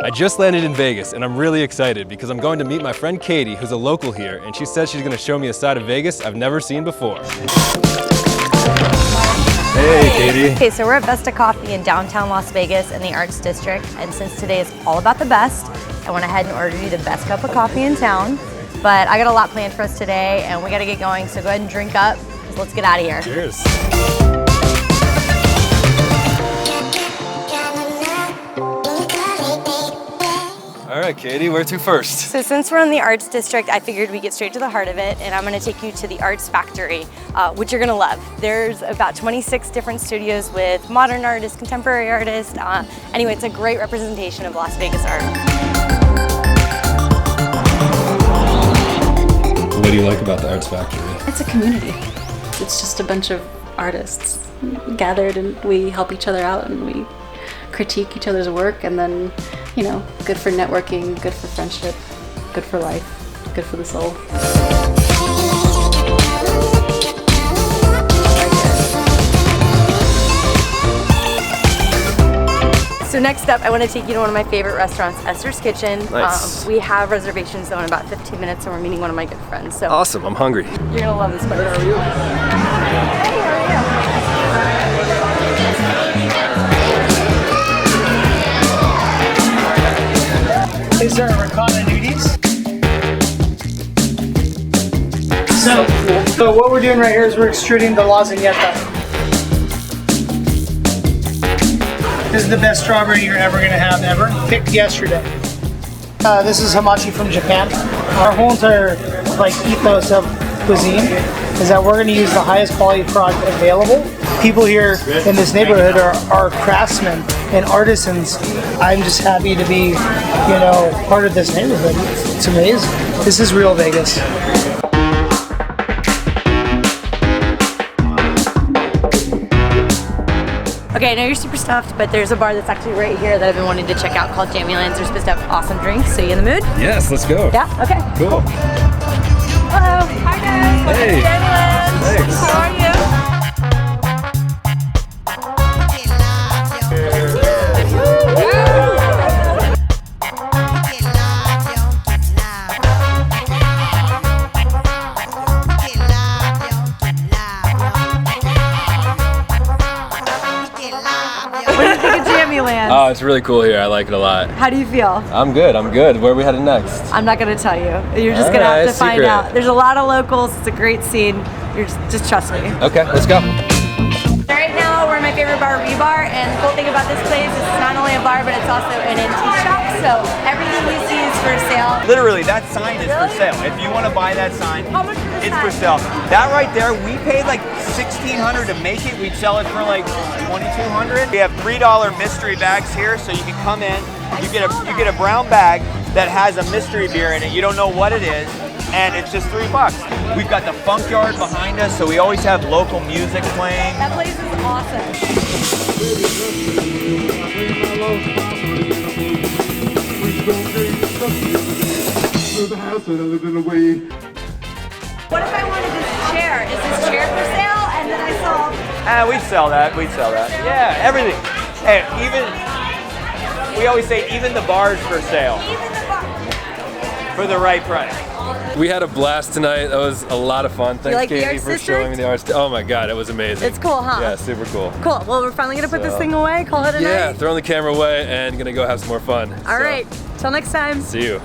I just landed in Vegas and I'm really excited because I'm going to meet my friend Katie, who's a local here, and she says she's going to show me a side of Vegas I've never seen before. Hey, Katie. Okay, so we're at Vesta Coffee in downtown Las Vegas in the Arts District, and since today is all about the best, I went ahead and ordered you the best cup of coffee in town. But I got a lot planned for us today, and we got to get going, so go ahead and drink up, because let's get out of here. Cheers. All right, Katie, where to first? So since we're in the Arts District, I figured we'd get straight to the heart of it, and I'm gonna take you to the Arts Factory, which you're gonna love. There's about 26 different studios with modern artists, contemporary artists. Anyway, it's a great representation of Las Vegas art. What do you like about the Arts Factory? It's a community. It's just a bunch of artists gathered, and we help each other out, and we critique each other's work, and then, you know, good for networking, good for friendship, good for life, good for the soul. So next up, I want to take you to one of my favorite restaurants, ESTHER'S Kitchen. Nice. We have reservations though in about 15 minutes, and we're meeting one of my good friends. So Awesome, I'm hungry. You're gonna love this place. How are you? Hey, how are you? These are ricotta nudis. So what we're doing right here is we're extruding the lasagnetta. This is the best strawberry you're ever going to have ever. Picked yesterday. This is hamachi from Japan. Our whole entire ethos of cuisine is that we're going to use the highest quality product available. People here in this neighborhood are craftsmen and artisans. I'm just happy to be, part of this neighborhood. It's amazing. This is real Vegas. Okay, I know you're super stuffed, but there's a bar that's actually right here that I've been wanting to check out called Jamieland's. They're supposed to have awesome drinks, so you in the mood? Yes, let's go. Yeah? Okay. Cool. Hello. Hi guys. Hey. Jamieland's. Thanks. How are you? Oh, it's really cool here. I like it a lot. How do you feel? I'm good. Where are we headed next? I'm not gonna tell you. You're just gonna have to find out. There's a lot of locals. It's a great scene. You're just trust me. Okay, let's go. Right now, we're in my favorite bar, Rebar, and the cool thing about this place is it's not only a bar, but it's also an antique shop. So everything you see is for sale. Literally, that sign is for sale. If you want to buy that sign, How much for the it's sign? for sale. That right there, we paid like $1,600 to make it. We'd sell it for like $2,200. We have $3 mystery bags here, so you can come in. You get a brown bag that has a mystery beer in it. You don't know what it is, and it's just $3. We've got the funk yard behind us, so we always have local music playing. That place is awesome. What if I wanted this chair? Is this chair for sale? And then I saw... We'd sell that. Yeah, everything. Hey, we always say even the bar's for sale. Even the bar. For the right price. We had a blast tonight. That was a lot of fun. Thanks, like the Katie, Arts for District? showing me the arts. Oh my God, it was amazing. It's cool, huh? Yeah, super cool. Cool. Well, we're finally gonna put this thing away. Call it a night. Yeah, throwing the camera away and gonna go have some more fun. All right. Till next time. See you.